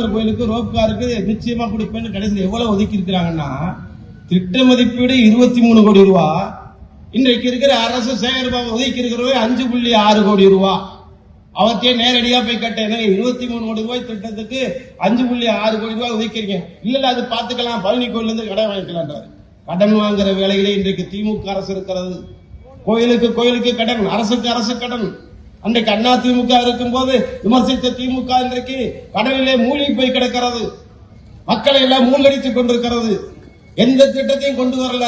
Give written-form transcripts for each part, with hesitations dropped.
ராமர் கோயிலுக்கு ரோப் காருக்கு நிச்சயமா கொடுப்பேன்னு கடைசியில் எவ்வளவு ஒதுக்கி இருக்கிறாங்கன்னா, திட்ட மதிப்பீடு 23 கோடி ரூபாய். இன்றைக்கு இருக்கிற அரசு சேகர்பாபு ஒதுக்கி இருக்கிற 5.6 கோடி ரூபாய். அவர்கிட்ட நேரடியா போய் கேட்டேன், 23 கோடி ரூபாய் திட்டத்துக்கு 5.6 கோடி ரூபாய் ஒதுக்கிறீங்க. இல்ல அது பாத்துக்கலாம், பழனி கோயில இருந்து கடன் வாங்கிக்கலாம். கடன் வாங்குற வேலையிலே இன்றைக்கு திமுக அரசு இருக்கிறது. கோயிலுக்கு கடன், அரசு கடன். அன்றைக்கு அண்ணா திமுக இருக்கும் போது விமர்சித்த திமுக இன்றைக்கு கடலிலே மூழ்கி போய் கிடக்கிறது. மக்களை எல்லாம் மூழ்கடித்துக் கொண்டிருக்கிறது. எந்த திட்டத்தையும் கொண்டு வரல.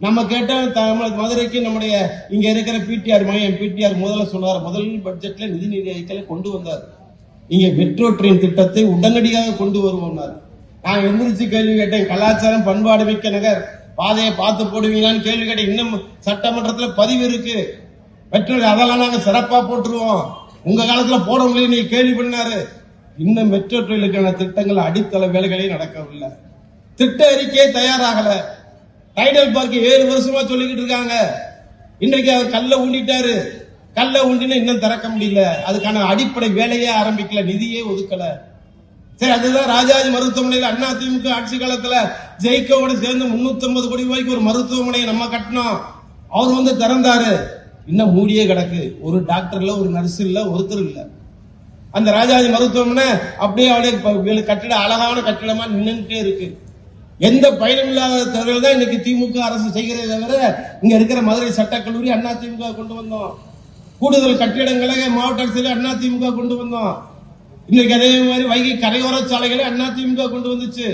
நம்ம கேட்ட மதுரைக்கு நம்முடைய இங்க இருக்கிற பிடிஆர் முதல்ல சொன்னார், முதல் பட்ஜெட்ல நிதிநிலை அறிக்கையில கொண்டு வந்தார், இங்க மெட்ரோ ட்ரெயின் திட்டத்தை உடனடியாக கொண்டு வருவோம். நான் எந்திரிச்சு கேள்வி கேட்டேன், கலாச்சாரம் பண்பாடு மிக்க நகர், பாதையை பார்த்து போடுவீங்களான்னு கேள்வி கேட்டேன். இன்னும் சட்டமன்றத்தில் பதிவு இருக்கு, மெட்ரோ அதெல்லாம் நாங்க சிறப்பா போட்டுருவோம், உங்க காலத்துல போட முடியல நீங்க கேள்வி பண்ணாரு. இன்னும் மெட்ரோ ட்ரெயினுக்கான திட்டங்கள் அடித்தள வேலைகளே நடக்கவில்லை. திட்ட அறிக்கையே தயாராகல. டைடல் பார்க் 7 வருஷமா சொல்லிக்கிட்டு இருக்காங்க. இன்றைக்கு அவர் கல்ல ஊண்டிட்டாரு. கல்ல ஊண்டின்னு இன்னும் திறக்க முடியல. அதுக்கான அடிப்படை வேலையே ஆரம்பிக்கல, நிதியே ஒதுக்கல. சரி, அதுதான் ராஜாஜி மருத்துவமனையில் அண்ணா திமுக ஆட்சி காலத்துல ஜெயிக்கோட சேர்ந்து 350 கோடி ரூபாய்க்கு ஒரு மருத்துவமனையை நம்ம கட்டினோம். அவர் வந்து திறந்தாரு, இன்னும் மூடியே கிடக்கு. ஒரு டாக்டர் இல்ல, ஒரு நர்ஸ் இல்ல, ஒருத்தர் இல்ல. அந்த ராஜாஜி மருத்துவமனை அப்படியே அவளே கட்டிட அழகான கட்டிடமா நின்றுட்டே இருக்கு. எந்த பயனும் இல்லாத துறைகள் தான் இன்னைக்கு திமுக அரசு செய்கிறதே தவிர, இங்க இருக்கிற மதுரை சட்டக்கல்லூரி அண்ணா திமுக கொண்டு வந்தோம். கூடுதல் கட்டிடங்களை மாவட்ட அரசியல் அண்ணா திமுக கொண்டு வந்தோம். இன்னைக்கு அதே மாதிரி வைகை கரையோர சாலைகளை அண்ணா திமுக கொண்டு வந்துச்சு.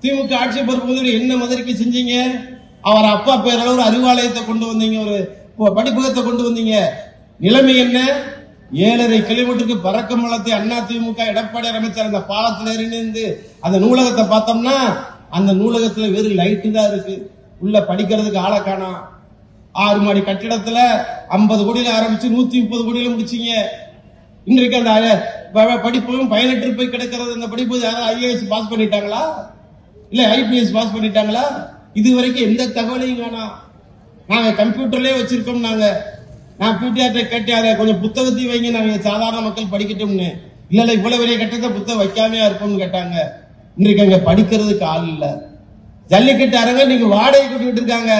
திமுக ஆட்சி பொறுப்பு என்ன மதுரைக்கு செஞ்சீங்க? அவர் அப்பா பேரில் ஒரு அறிவாலயத்தை கொண்டு வந்தீங்க, ஒரு படிப்பகத்தை கொண்டு வந்தீங்க. நிலைமை என்ன? 7.5 கிலோமீட்டருக்கு பறக்கும் மலத்தை அண்ணா திமுக எடப்பாடி அமைச்சர் அந்த பாலத்தில் இருந்து அந்த நூலகத்தை பார்த்தோம்னா, அந்த நூலகத்துல வெறும் லைட்டு தான் இருக்கு, உள்ள படிக்கிறதுக்கு ஆளை காணோம். 6 மாடி கட்டிடத்துல 50 கோடியில ஆரம்பிச்சு 130 கோடியில முடிச்சீங்க. இன்றைக்கு அந்த படிப்பும் பயனற்று போய் கிடக்கிறது. அந்த படிப்பு யாரும் IAS பாஸ் பண்ணிட்டாங்களா, இல்ல IPS பாஸ் பண்ணிட்டாங்களா? இதுவரைக்கும் எந்த தகவலையும் காணோம். நாங்க கம்ப்யூட்டர்லயே வச்சிருக்கோம். நான் பிடிஆர் கேட்டேன், கொஞ்சம் புத்தகத்தையும் வைங்க, நாங்க சாதாரண மக்கள் படிக்கட்டும்னு. இல்ல இவ்வளவு பெரிய கட்டத்தை புத்தகம் வைக்காமையா இருப்போம்னு கேட்டாங்க. இன்றைக்கு அங்க படிக்கிறதுக்கு ஆள் இல்ல. ஜல்லிக்கட்டு அரங்க நீங்க வாடகை கூட்டிட்டு இருக்காங்க.